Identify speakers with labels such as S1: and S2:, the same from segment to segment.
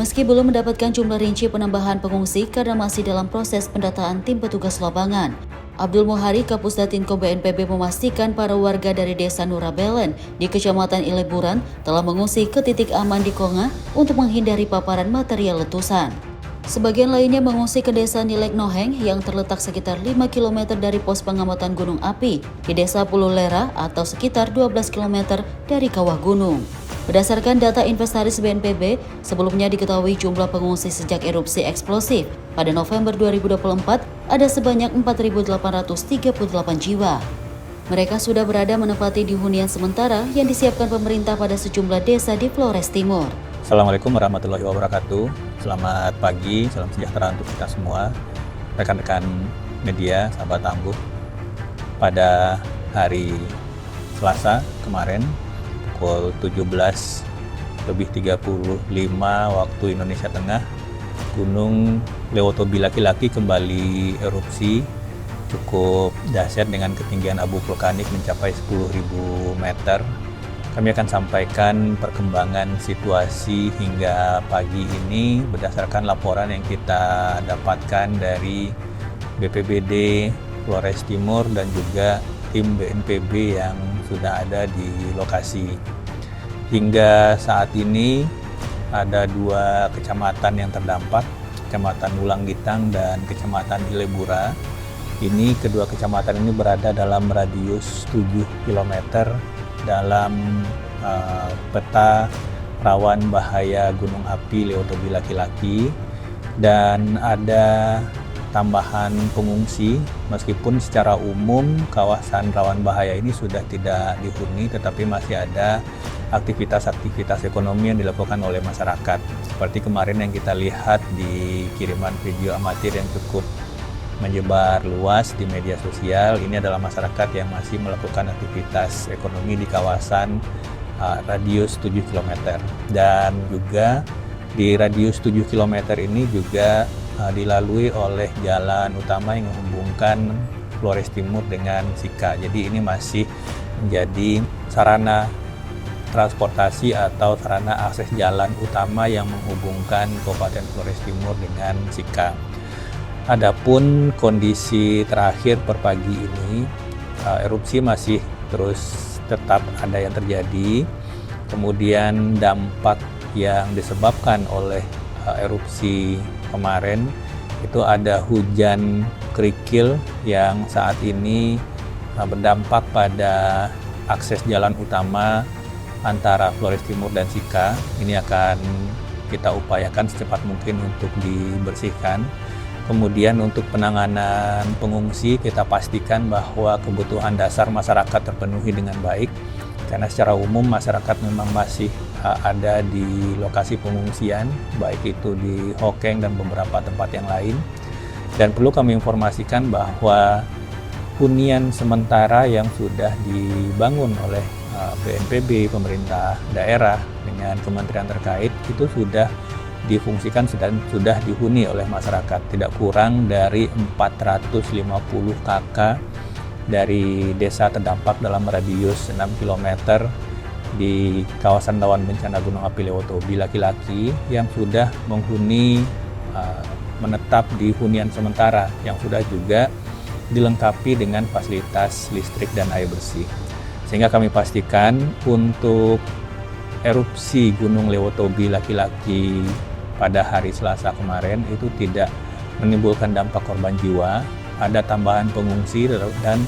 S1: Meski belum mendapatkan jumlah rinci penambahan pengungsi karena masih dalam proses pendataan tim petugas lapangan, Abdul Muhari, Kapusdatinko BNPB memastikan para warga dari Desa Nurabelen di Kecamatan Ileburan telah mengungsi ke titik aman di Konga untuk menghindari paparan material letusan. Sebagian lainnya mengungsi ke Desa Nilek Noheng yang terletak sekitar 5 km dari pos pengamatan gunung api di Desa Pulau Lera atau sekitar 12 km dari kawah gunung. Berdasarkan data inventaris BNPB, sebelumnya diketahui jumlah pengungsi sejak erupsi eksplosif pada November 2024 ada sebanyak 4.838 jiwa. Mereka sudah berada menempati di hunian sementara yang disiapkan pemerintah pada sejumlah desa di Flores Timur.
S2: Assalamualaikum warahmatullahi wabarakatuh. Selamat pagi, salam sejahtera untuk kita semua. Rekan-rekan media, sahabat Tangguh. Pada hari Selasa kemarin, pukul 17.35 waktu Indonesia Tengah, Gunung Lewotobi Laki-Laki kembali erupsi cukup dahsyat dengan ketinggian abu vulkanik mencapai 10.000 meter. Kami akan sampaikan perkembangan situasi hingga pagi ini berdasarkan laporan yang kita dapatkan dari BPBD Flores Timur dan juga tim BNPB yang sudah ada di lokasi. Hingga saat ini ada 2 kecamatan yang terdampak, Kecamatan Wulanggitang dan Kecamatan Ilebura. Ini kedua kecamatan ini berada dalam radius 7 km dalam peta rawan bahaya gunung api Lewotobi Laki-Laki, dan ada tambahan pengungsi meskipun secara umum kawasan rawan bahaya ini sudah tidak dihuni, tetapi masih ada aktivitas-aktivitas ekonomi yang dilakukan oleh masyarakat. Seperti kemarin yang kita lihat di kiriman video amatir yang cukup menyebar luas di media sosial, ini adalah masyarakat yang masih melakukan aktivitas ekonomi di kawasan radius 7 km. Dan juga di radius 7 km ini juga dilalui oleh jalan utama yang menghubungkan Flores Timur dengan Sika. Jadi ini masih menjadi sarana transportasi atau sarana akses jalan utama yang menghubungkan Kabupaten Flores Timur dengan Sika. Adapun kondisi terakhir per pagi ini, erupsi masih terus tetap ada yang terjadi. Kemudian dampak yang disebabkan oleh erupsi kemarin itu ada hujan kerikil yang saat ini berdampak pada akses jalan utama antara Flores Timur dan Sika. Ini akan kita upayakan secepat mungkin untuk dibersihkan. Kemudian untuk penanganan pengungsi kita pastikan bahwa kebutuhan dasar masyarakat terpenuhi dengan baik, karena secara umum masyarakat memang masih ada di lokasi pengungsian, baik itu di Hokeng dan beberapa tempat yang lain. Dan perlu kami informasikan bahwa hunian sementara yang sudah dibangun oleh BNPB, pemerintah daerah dengan kementerian terkait itu sudah difungsikan dan sudah dihuni oleh masyarakat, tidak kurang dari 450 KK dari desa terdampak dalam radius 6 km di kawasan rawan bencana Gunung Api Lewotobi Laki-Laki yang sudah menghuni menetap di hunian sementara yang sudah juga dilengkapi dengan fasilitas listrik dan air bersih. Sehingga kami pastikan untuk erupsi Gunung Lewotobi Laki-Laki pada hari Selasa kemarin itu tidak menimbulkan dampak korban jiwa, ada tambahan pengungsi dan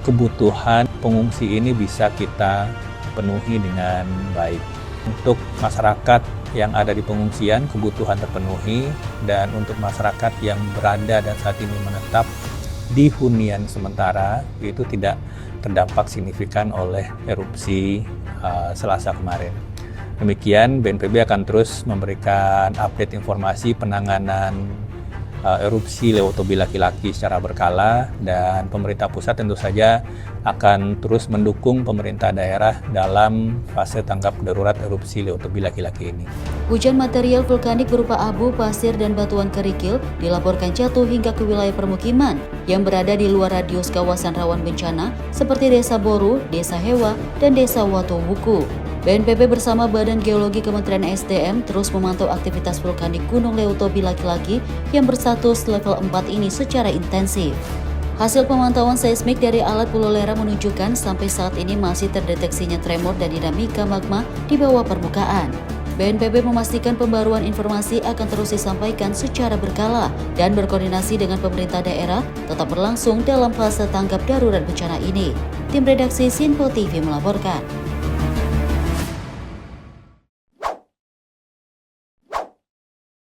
S2: kebutuhan pengungsi ini bisa kita penuhi dengan baik. Untuk masyarakat yang ada di pengungsian, kebutuhan terpenuhi, dan untuk masyarakat yang berada dan saat ini menetap di hunian sementara itu tidak terdampak signifikan oleh erupsi Selasa kemarin. Demikian, BNPB akan terus memberikan update informasi penanganan erupsi Lewotobi Laki-Laki secara berkala, dan pemerintah pusat tentu saja akan terus mendukung pemerintah daerah dalam fase tanggap darurat erupsi Lewotobi Laki-Laki ini.
S1: Hujan material vulkanik berupa abu, pasir, dan batuan kerikil dilaporkan jatuh hingga ke wilayah permukiman yang berada di luar radius kawasan rawan bencana seperti Desa Boru, Desa Hewa, dan Desa Watobuku. BNPB bersama Badan Geologi Kementerian SDM terus memantau aktivitas vulkanik Gunung Leutobi Laki-Laki yang berstatus level 4 ini secara intensif. Hasil pemantauan seismik dari alat Pulolera menunjukkan sampai saat ini masih terdeteksinya tremor dan dinamika magma di bawah permukaan. BNPB memastikan pembaruan informasi akan terus disampaikan secara berkala dan berkoordinasi dengan pemerintah daerah tetap berlangsung dalam fase tanggap darurat bencana ini. Tim redaksi Sinpo TV melaporkan.